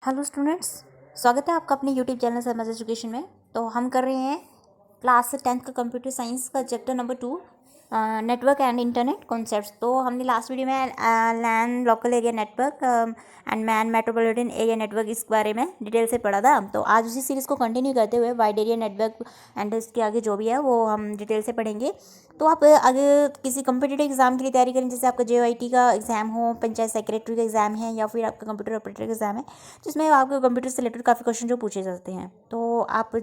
Hello students, स्वागत है आपका अपने यूट्यूब चैनल सरमज एजुकेशन में। तो हम कर रहे हैं क्लास 10th का कंप्यूटर साइंस का chapter number 2 network and internet concepts. तो हमने लास्ट वीडियो में LAN local area network and MAN metropolitan area network इस बारे में डिटेल से पढ़ा था। तो आज उसी सीरीज़ को कंटिन्यू करते हुए वाइड एरिया नेटवर्क एंड इसके आगे जो भी है वो हम डिटेल से पढ़ेंगे। तो आप अगर किसी कम्पिटिटिव एग्जाम के लिए तैयारी करें, जैसे आपका JOIT का एग्जाम हो, पंचायत सेक्रेटरी का एग्जाम है, या फिर आपका कंप्यूटर ऑपरेटर का एग्जाम है, जिसमें आपको कंप्यूटर से रिलेटेड काफ़ी क्वेश्चन जो पूछे जाते हैं, तो आप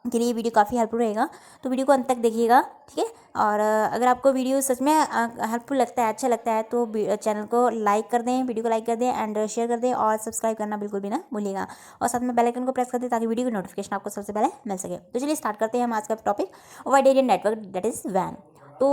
के लिए वीडियो काफ़ी हेल्पफुल रहेगा। तो वीडियो को अंत तक देखिएगा, ठीक है। और अगर आपको वीडियो सच में हेल्पफुल लगता है, अच्छा लगता है, तो चैनल को लाइक कर दें, वीडियो को लाइक कर दें एंड शेयर कर दें, और सब्सक्राइब करना बिल्कुल भी ना भूलिएगा। और साथ में बेल आइकन को प्रेस कर दें ताकि वीडियो की नोटिफिकेशन आपको सबसे पहले मिल सके। तो चलिए स्टार्ट करते हैं हम आज का topic, wide area network, that is van. तो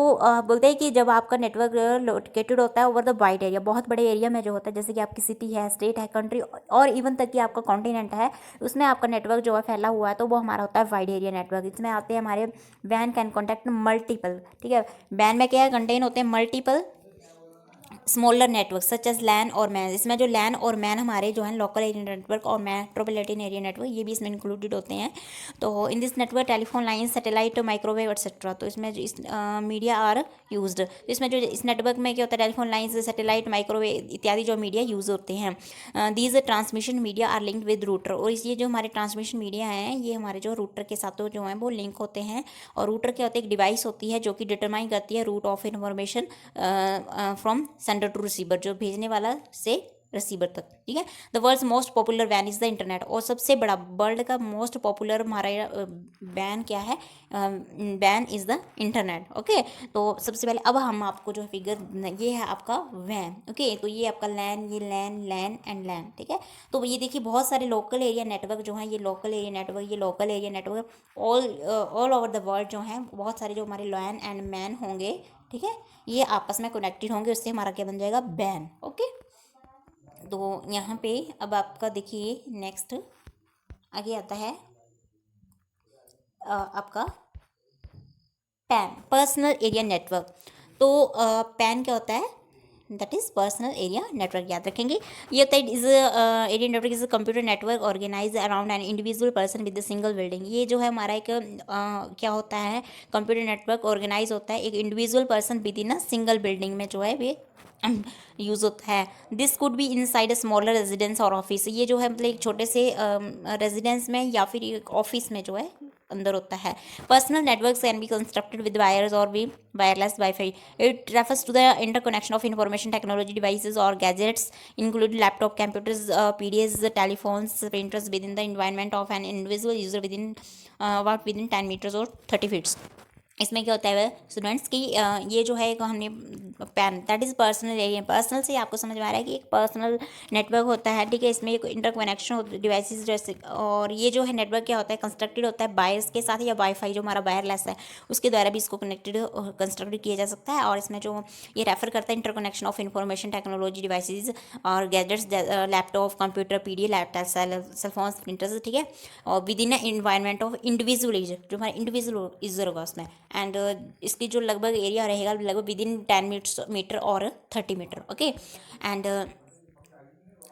बोलते हैं कि जब आपका नेटवर्क लोकेटेड होता है ओवर द वाइड एरिया, बहुत बड़े एरिया में जो होता है, जैसे कि आपकी सिटी है, स्टेट है, कंट्री, और इवन तक कि आपका कॉन्टिनेंट है, उसमें आपका नेटवर्क जो है फैला हुआ है, तो वो हमारा होता है वाइड एरिया नेटवर्क। इसमें आते हैं हमारे वैन कैन कॉन्टैक्ट मल्टीपल, ठीक है। वैन में क्या है, कंटेन होते हैं multiple smaller network such as LAN और मैन। इसमें जो लैन और मैन हमारे जो है लोकल एरिया नेटवर्क और मेट्रोपॉलिटन एरिया नेटवर्क, ये भी इसमें इंक्लूडेड होते हैं। तो in this network telephone line, satellite, microwave etcetera, तो इसमें जो इस मीडिया आर यूज्ड। तो इसमें जो इस नेटवर्क में क्या होता है, टेलीफोन लाइन्स, सैटेलाइट, माइक्रोवेव इत्यादि जो मीडिया यूज होते हैं। These transmission media are linked with router, और ये जो हमारे ट्रांसमिशन मीडिया हैं, ये हमारे जो रूटर के साथ जो है वो लिंक होते हैं। और रूटर क्या होता है, एक डिवाइस होती है जो कि डिटरमाइन करती है route of information from sender to receiver, जो भेजने वाला से रिसीवर तक, ठीक है। द वर्ल्ड्स मोस्ट पॉपुलर वैन इज द इंटरनेट, और सबसे बड़ा वर्ल्ड का मोस्ट पॉपुलर हमारा वैन क्या है, वैन इज द इंटरनेट, ओके। तो सबसे पहले अब हम आपको जो फिगर, ये है आपका वैन, ओके। तो ये आपका लैन, ये लैन, लैन एंड लैन, ठीक है। तो ये देखिए बहुत सारे लोकल एरिया नेटवर्क जो हैं, ये लोकल एरिया नेटवर्क, ये local area network all over the world जो हैं, बहुत सारे जो हमारे लैन एंड मैन होंगे, ठीक है, ये आपस में कनेक्टेड होंगे, उससे हमारा क्या बन जाएगा, बैन, ओके। तो यहाँ पे अब आपका देखिए नेक्स्ट आगे आता है आपका पैन, पर्सनल एरिया नेटवर्क। तो पैन क्या होता है, that is personal area network, याद रखेंगे। ये होता है is area network is a computer network organize around an individual person with a single building. ये जो है हमारा एक क्या होता है, कंप्यूटर नेटवर्क ऑर्गेनाइज होता है एक individual person with in a single building में जो है वे यूज़ होता है। This could be inside a smaller residence और ऑफिस, ये जो है मतलब एक छोटे से रेजिडेंस में या फिर एक ऑफिस में जो है अंदर होता है। Personal network can be constructed with wires और भी wireless wifi. It refers to the interconnection of information technology devices और gadgets include laptop, computers, PDAs, telephones, printers within the environment of an individual user within about within 10 meters और 30 feet। इसमें क्या होता है students की ये जो है हमने pan, that is personal area. Personal से आपको समझ में आ रहा है कि एक पर्सनल नेटवर्क होता है, ठीक है। इसमें एक इंटरकनेक्शन होता है डिवाइसेस जैसे, और ये जो है नेटवर्क क्या होता है, कंस्ट्रक्टेड होता है वायर्स के साथ या वाईफाई जो हमारा वायरलेस है उसके द्वारा भी इसको कनेक्टेड कंस्ट्रक्टेड किया जा सकता है। और इसमें जो ये रेफर करता है interconnection of information technology devices और gadgets, laptop, computer, PD, laptop, cellphones, printers, ठीक है। और with in environment of individual user, जो हमारा इंडिविजुअल यूजर होगा उसमें, एंड इसकी जो लगभग एरिया रहेगा लगभग विद इन 10 मीटर और 30 मीटर, ओके। एंड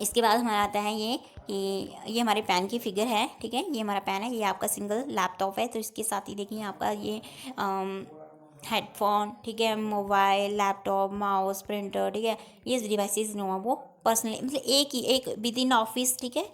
इसके बाद हमारा आता है ये हमारे पैन की फिगर है, ठीक है। ये हमारा पैन है, ये आपका सिंगल लैपटॉप है, तो इसके साथ ही देखिए आपका ये हेडफोन, ठीक है, मोबाइल, लैपटॉप, माउस, प्रिंटर, ठीक है, ये डिवाइसेस जो है वो पर्सनली मतलब एक विद इन ऑफिस, ठीक है,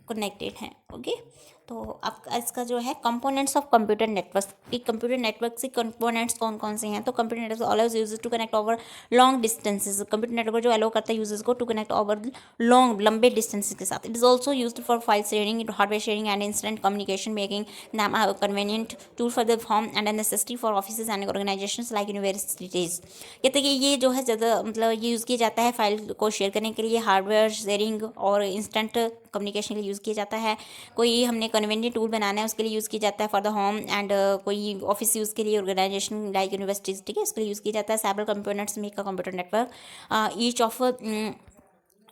कनेक्टेड हैं, ओके। तो आपका इसका जो है कंपोनेंट्स ऑफ कंप्यूटर नेटवर्क, कि कंप्यूटर नेटवर्क से कंपोनेंट्स कौन कौन से हैं। तो computer network allows users to connect over long distances, computer network जो अलाउ करता है यूजर्स को टू कनेक्ट ओवर लंबे डिस्टेंसेस के साथ। It is also used for file sharing, hardware sharing and instant communication, making them a convenient tool for the firm and a necessity for offices and organizations like universities। कहते हैं कि ये जो है ज़्यादा मतलब ये यूज़ किया जाता है फाइल को शेयर करने के लिए, हार्डवेयर शेयरिंग और इंस्टेंट कम्युनिकेशन के लिए यूज़ किया जाता है। कोई हमने कन्वीनियंट टूल बनाना है उसके लिए यूज़ किया जाता है फॉर द होम, एंड कोई ऑफिस यूज़ के लिए, ऑर्गेनाइजेशन लाइक यूनिवर्सिटीज़, ठीक है, उसके लिए यूज़ किया जाता है। Several components make a computer network, each of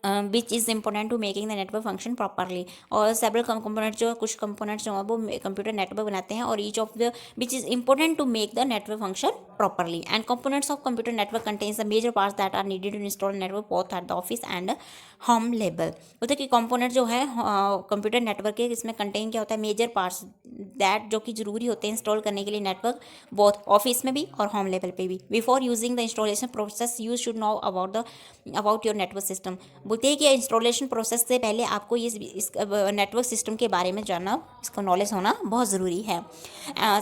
which is important to making the network function properly. और सेवरल कंपोनेंट्स जो कुछ कंपोनेंट्स जो है वो कंप्यूटर नेटवर्क बनाते हैं, और each of the which is important to make the network function properly. And components of computer network contains the major parts that are needed to install network both at the office and home level बोलते हैं कि component जो है computer network के इसमें contain क्या होता है, मेजर पार्ट्स दैट जो कि जरूरी होते हैं इंस्टॉल करने के लिए नेटवर्क, बोथ ऑफिस में भी और होम लेवल पे भी। Before using the installation process you should know about your network system. बोलते हैं कि इंस्टॉलेशन प्रोसेस से पहले आपको इस नेटवर्क सिस्टम के बारे में जानना, इसका नॉलेज होना बहुत ज़रूरी है।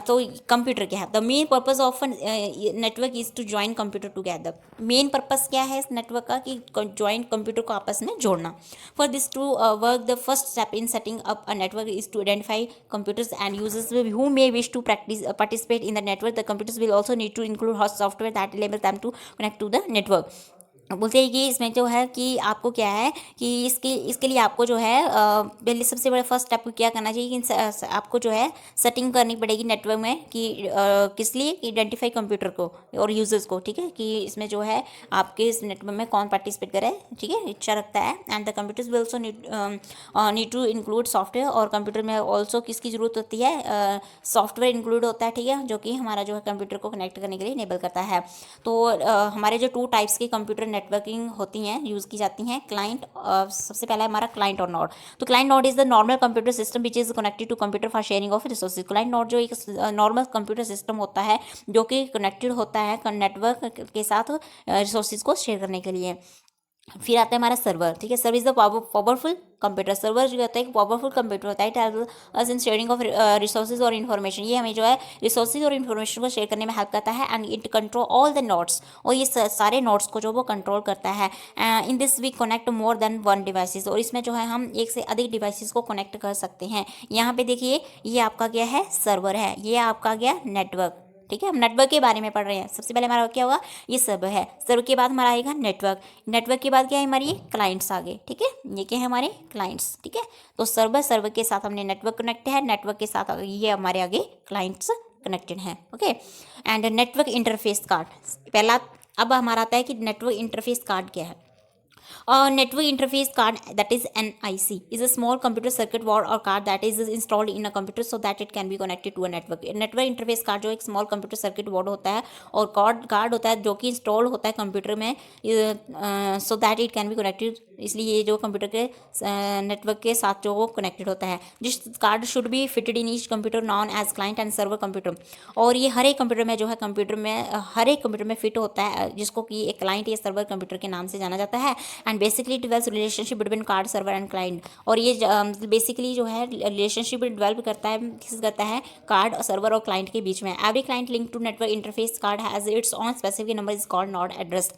तो कंप्यूटर क्या है, the main purpose of network is to join computer together. Main purpose क्या है इस नेटवर्क का कि ज्वाइंट कंप्यूटर को आपस में जोड़ना। For this to work the first step in setting up a network is to identify computers and users who may wish to participate in the network. The computers will also need to include host software that enable them to connect to the network. बोलते हैं कि इसमें जो है कि आपको क्या है कि इसके लिए आपको जो है पहले सबसे बड़ा फर्स्ट स्टेप क्या करना चाहिए कि आपको जो है सेटिंग करनी पड़ेगी नेटवर्क में कि किस लिए, आइडेंटिफाई कंप्यूटर को और यूजर्स को, ठीक है, कि इसमें जो है आपके इस नेटवर्क में कौन पार्टिसिपेट करे, ठीक है, इच्छा रखता है। And the computers will also need to include software, और कंप्यूटर में ऑल्सो किसकी ज़रूरत होती है, सॉफ्टवेयर इंक्लूड होता है, ठीक है, जो कि हमारा जो है कंप्यूटर को कनेक्ट करने के लिए इनेबल करता है। तो हमारे जो 2 टाइप्स के कंप्यूटर नेटवर्किंग होती हैं, यूज़ की जाती हैं, क्लाइंट, सबसे पहला है हमारा क्लाइंट और नोड। तो client node is the normal computer system which is connected to computer for sharing of resources. Client node जो एक नॉर्मल कंप्यूटर सिस्टम होता है जो कि कनेक्टेड होता है नेटवर्क के साथ रिसोर्सेज को शेयर करने के लिए। फिर आता है हमारा सर्वर, ठीक है, server is the powerful computer. Server जो होता है एक पावरफुल कंप्यूटर होता है as in sharing of resources और इन्फॉर्मेशन। ये हमें जो है रिसोर्सेज और इन्फॉर्मेशन को शेयर करने में हेल्प करता है। And it control all the nodes, और ये सारे नोड्स को जो वो कंट्रोल करता है। In this we connect more than 1 devices, और इसमें जो है हम एक से अधिक डिवाइसेस को कनेक्ट कर सकते हैं। यहाँ पे देखिए ये आपका क्या है, सर्वर है, ये आपका गया नेटवर्क, ठीक है। हम नेटवर्क के बारे में पढ़ रहे हैं। सबसे पहले हमारा क्या होगा, ये सर्वर है, सर्वर के बाद हमारा आएगा नेटवर्क, नेटवर्क के बाद क्या है हमारी क्लाइंट्स आगे, ठीक है, ये क्या है हमारे क्लाइंट्स, ठीक है। तो सर्वर के साथ हमने नेटवर्क कनेक्ट है, नेटवर्क के साथ ये हमारे आगे क्लाइंट्स कनेक्टेड हैं, okay. And network interface card पहला, अब हमारा आता है कि नेटवर्क इंटरफेस कार्ड क्या है। Network interface card, that is NIC, is a small computer circuit board or card that is installed in a computer so that it can be connected to a network. Network interface card जो एक small computer circuit board होता है और card होता है जो कि install होता है कंप्यूटर में so that it can be connected, इसलिए ये जो कंप्यूटर के नेटवर्क के साथ जो वो कनेक्टेड होता है। जिस card should be fitted in each computer known as client and server computer, और ये हर एक कंप्यूटर में जो है हर एक कंप्यूटर में फिट होता है, जिसको कि एक क्लाइंट या सर्वर कंप्यूटर के नाम से जाना जाता है। And basically dwells relationship between card server and client, और ये बेसिकली जो है रिलेशनशिप डेवलप करता है कार्ड और सर्वर और क्लाइंट के बीच में। Every client link to network interface card has its own specific number is called node address,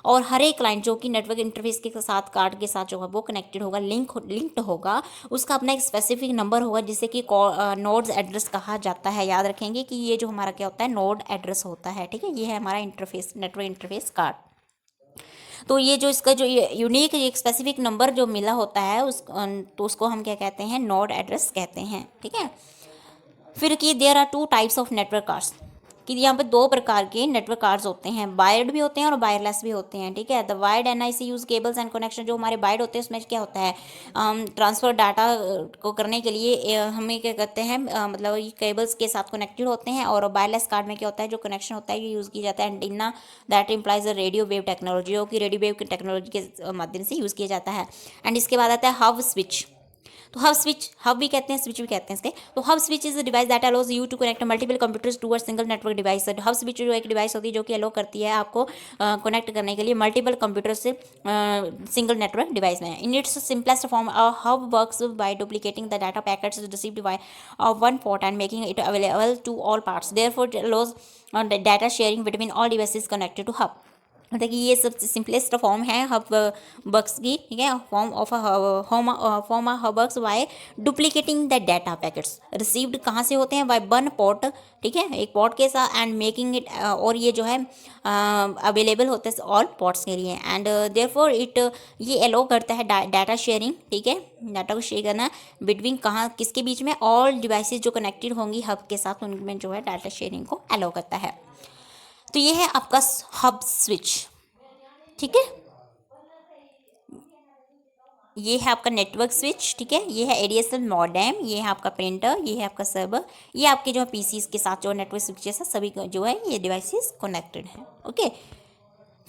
और हर एक क्लाइंट जो कि नेटवर्क इंटरफेस के साथ कार्ड के साथ जो है वो कनेक्टेड होगा, लिंक्ड होगा, उसका अपना एक स्पेसिफिक नंबर होगा जिसे कि नोड्स एड्रेस कहा जाता है। याद रखेंगे कि ये जो हमारा क्या होता है, नोड एड्रेस होता है, ठीक है, ये है हमारा इंटरफेस, नेटवर्क इंटरफेस कार्ड। तो ये जो इसका जो यूनिक एक स्पेसिफिक नंबर जो मिला होता है तो उसको हम क्या कहते हैं, नोड एड्रेस कहते हैं, ठीक है। फिर कि there are 2 types of network cards, कि यहाँ पे 2 प्रकार के नेटवर्क कार्ड्स होते हैं, वायर्ड भी होते हैं और वायरलेस भी होते हैं, ठीक है। The wired NIC use cables and connection, जो हमारे वायर्ड होते हैं उसमें क्या होता है, ट्रांसफर डाटा को करने के लिए हमें क्या कहते हैं, मतलब ये केबल्स के साथ कनेक्टेड होते हैं। और वायरलेस कार्ड में क्या होता है, जो कनेक्शन होता है ये यूज़ किया जाता है antenna that implies a radio wave technology, जो कि रेडियो वेव टेक्नोलॉजी के माध्यम से यूज़ किया जाता है। एंड इसके बाद आता है हब स्विच। तो हब भी कहते हैं, स्विच भी कहते हैं इसके। तो hub switch is a device that allows you to connect multiple computers to a single network device. Hub switch जो एक डिवाइस होती है जो कि अलाउ करती है आपको कनेक्ट करने के लिए मल्टीपल कंप्यूटर से सिंगल नेटवर्क डिवाइस में। In its simplest form a hub works by duplicating the data packets received by one port and making it available to all parts, therefore it allows data sharing between all devices connected to hub. मतलब कि ये सब simplest form है hub works की, ठीक है, form of hub works by duplicating the data packets received कहाँ से होते हैं, बाय वन पोर्ट, ठीक है, एक पोर्ट के साथ, एंड मेकिंग इट, और ये जो है अवेलेबल होते हैं ऑल पोर्ट्स के लिए। एंड देयरफॉर इट ये अलाउ करता है डाटा शेयरिंग, ठीक है, डाटा को शेयर करना बिटवीन कहाँ किसके बीच में, ऑल डिवाइसेज जो कनेक्टेड होंगी हब के साथ उनमें जो है डाटा शेयरिंग को अलाउ करता है। तो ये है आपका हब स्विच, ठीक है, ये है आपका नेटवर्क स्विच, ठीक है, ये है ADSL मॉडेम, ये है आपका प्रिंटर, ये है आपका सर्वर, ये आपके जो पीसीज के साथ जो नेटवर्क स्विचेस है सभी जो है ये डिवाइसेस कनेक्टेड हैं, ओके।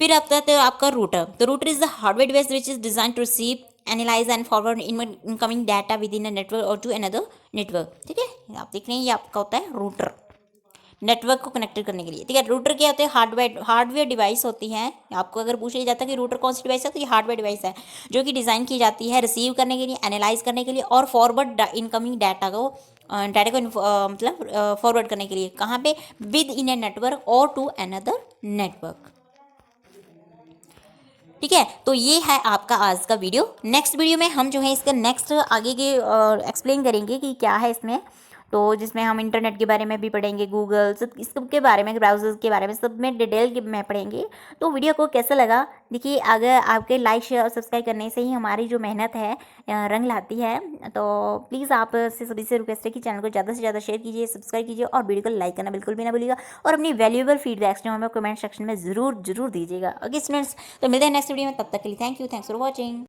फिर आता है तो आपका रूटर। तो router is the hardware device which is design to receive, analyse and forward incoming data within a network और टू अनदर नेटवर्क। ठीक है, आप देख रहे हैं ये आपका होता है रूटर, नेटवर्क को कनेक्टेड करने के लिए। ठीक है, रूटर क्या होते हैं, हार्डवेयर डिवाइस होती है। आपको अगर पूछा जाता है कि रूटर कौन सी डिवाइस है, तो ये हार्डवेयर डिवाइस है जो कि डिज़ाइन की जाती है रिसीव करने के लिए, एनालाइज करने के लिए और फॉरवर्ड इनकमिंग डाटा को मतलब फॉरवर्ड करने के लिए। कहाँ पे, विद इन ए नेटवर्क और टू अनदर नेटवर्क। ठीक है, तो ये है आपका आज का वीडियो। नेक्स्ट वीडियो में हम जो है इसका नेक्स्ट आगे के एक्सप्लेन करेंगे कि क्या है इसमें। तो जिसमें हम इंटरनेट के बारे में भी पढ़ेंगे, गूगल सब इस सब के बारे में, ब्राउजर्स के बारे में, सब में डिटेल में पढ़ेंगे। तो वीडियो को कैसा लगा, देखिए अगर आपके लाइक शेयर और सब्सक्राइब करने से ही हमारी जो मेहनत है रंग लाती है। तो प्लीज़ आप से सभी से रिक्वेस्ट है कि चैनल को ज़्यादा से ज़्यादा शेयर कीजिए, सब्सक्राइब कीजिए और वीडियो को लाइक करना बिल्कुल भी ना भूलिएगा। और अपनी वैल्यूएबल फीडबैक्स जो हमें कमेंट सेक्शन में ज़रूर दीजिएगा। ओके स्टूडेंट्स, तो मिलते हैं नेक्स्ट वीडियो में, तब तक के लिए thank you, thanks for watching.